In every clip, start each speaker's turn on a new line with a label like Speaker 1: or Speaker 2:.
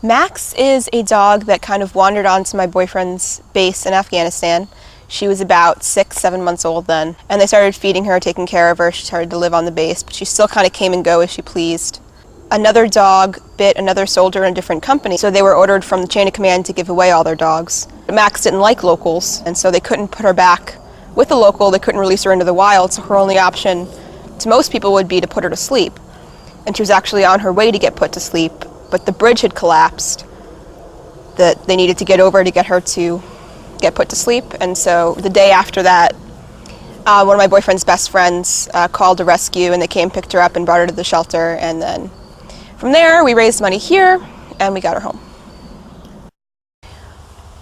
Speaker 1: Max is a dog that kind of wandered onto my boyfriend's base in Afghanistan. She was about 6-7 months old then, and they started feeding her, taking care of her. She started to live on the base, but she still kind of came and go as she pleased. Another dog bit another soldier in a different company, so they were ordered from the chain of command to give away all their dogs. But Max didn't like locals, and so they couldn't put her back with a local. They couldn't release her into the wild, so her only option to most people would be to put her to sleep. And she was actually on her way to get put to sleep, but the bridge had collapsed that they needed to get over to get her to get put to sleep. And so the day after that, one of my boyfriend's best friends called a rescue, and they came, picked her up, and brought her to the shelter. And then from there, we raised money here, and we got her home.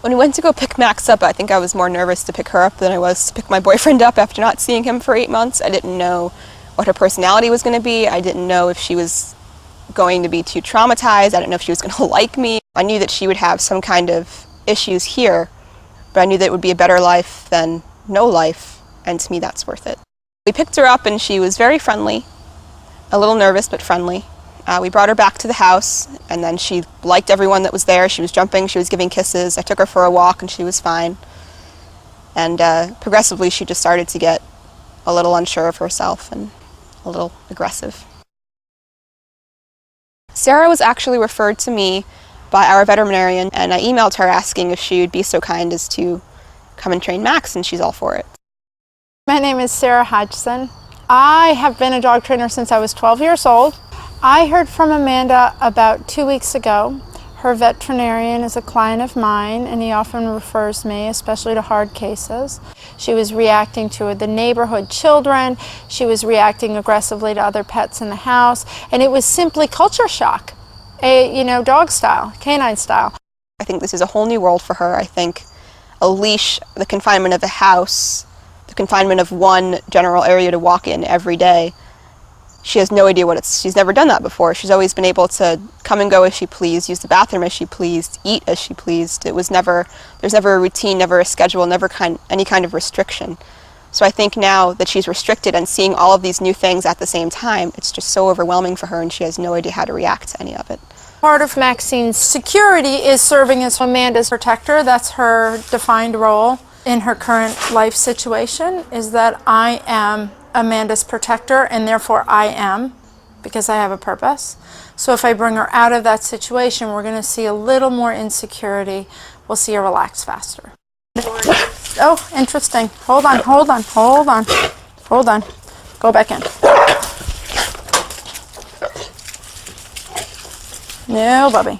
Speaker 1: When we went to go pick Max up, I think I was more nervous to pick her up than I was to pick my boyfriend up after not seeing him for 8 months. I didn't know what her personality was going to be. I didn't know if she was going to be too traumatized. I didn't know if she was going to like me. I knew that she would have some kind of issues here, but I knew that it would be a better life than no life, and to me that's worth it. We picked her up and she was very friendly, a little nervous but friendly. We brought her back to the house, and then she liked everyone that was there. She was jumping, she was giving kisses. I took her for a walk and she was fine. And progressively she just started to get a little unsure of herself and a little aggressive. Sarah was actually referred to me by our veterinarian, and I emailed her asking if she would be so kind as to come and train Max, and she's all for it.
Speaker 2: My name is Sarah Hodgson. I have been a dog trainer since I was 12 years old. I heard from Amanda about 2 weeks ago. Her veterinarian is a client of mine, and he often refers me, especially to hard cases. She was reacting to the neighborhood children. She was reacting aggressively to other pets in the house, and it was simply culture shock, dog style, canine style.
Speaker 1: I think this is a whole new world for her. I think a leash, the confinement of the house, the confinement of one general area to walk in every day, she has no idea what she's never done that before. She's always been able to come and go as she pleased, use the bathroom as she pleased, eat as she pleased. There's never a routine, never a schedule, never any kind of restriction. So I think now that she's restricted and seeing all of these new things at the same time, it's just so overwhelming for her, and she has no idea how to react to any of it.
Speaker 2: Part of Maxine's security is serving as Amanda's protector. That's her defined role in her current life situation, is that I am Amanda's protector, and therefore I am, because I have a purpose. So if I bring her out of that situation, we're going to see a little more insecurity. We'll see her relax faster. Oh, interesting. Hold on. Go back in. No, Bubby.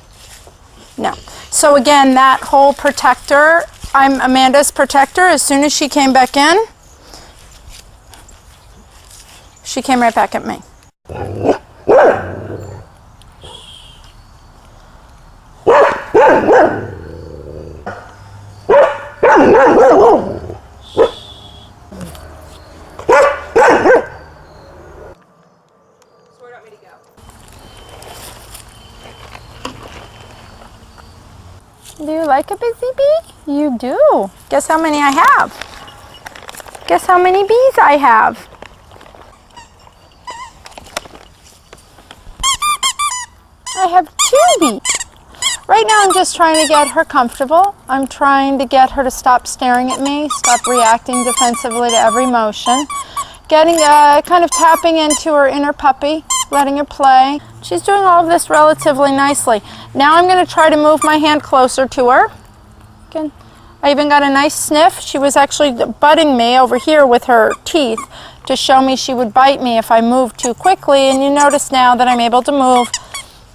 Speaker 2: No. So again, that whole protector, I'm Amanda's protector. As soon as she came back in, she came right back at me. Do you like a busy bee? You do. Guess how many I have? Guess how many bees I have? I have 2 bees. Right now I'm just trying to get her comfortable. I'm trying to get her to stop staring at me, stop reacting defensively to every motion. Getting, kind of tapping into her inner puppy, letting her play. She's doing all of this relatively nicely. Now I'm going to try to move my hand closer to her. Again, I even got a nice sniff. She was actually butting me over here with her teeth to show me she would bite me if I moved too quickly, and you notice now that I'm able to move.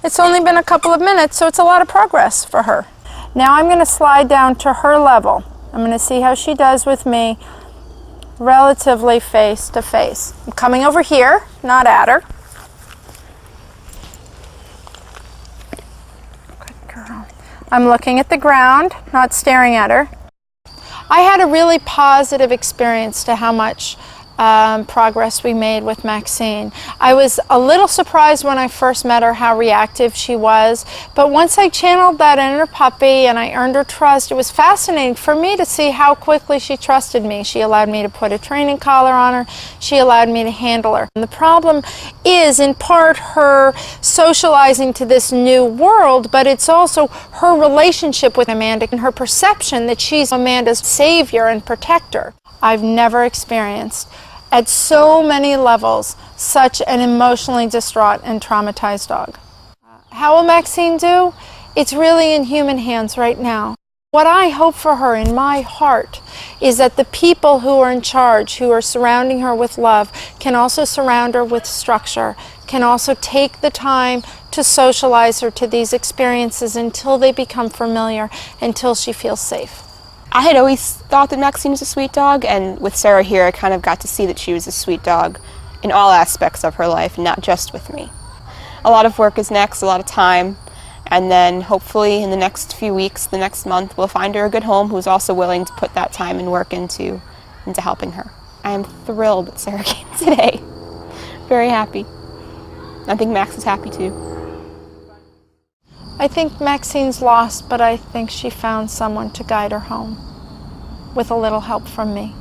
Speaker 2: It's only been a couple of minutes, so it's a lot of progress for her. Now I'm going to slide down to her level. I'm going to see how she does with me relatively face to face. I'm coming over here, not at her. Good girl. I'm looking at the ground, not staring at her. I had a really positive experience to how much progress we made with Maxine. I was a little surprised when I first met her how reactive she was, but once I channeled that inner puppy and I earned her trust, it was fascinating for me to see how quickly she trusted me. She allowed me to put a training collar on her. She allowed me to handle her. And the problem is in part her socializing to this new world, but it's also her relationship with Amanda and her perception that she's Amanda's savior and protector. I've never experienced at so many levels such an emotionally distraught and traumatized dog. How will Maxine do? It's really in human hands right now. What I hope for her in my heart is that the people who are in charge, who are surrounding her with love, can also surround her with structure, can also take the time to socialize her to these experiences until they become familiar, until she feels safe.
Speaker 1: I had always thought that Maxine was a sweet dog, and with Sarah here I kind of got to see that she was a sweet dog in all aspects of her life, not just with me. A lot of work is next, a lot of time, and then hopefully in the next few weeks, the next month, we'll find her a good home who's also willing to put that time and work into helping her. I am thrilled that Sarah came today. Very happy. I think Max is happy too.
Speaker 2: I think Maxine's lost, but I think she found someone to guide her home with a little help from me.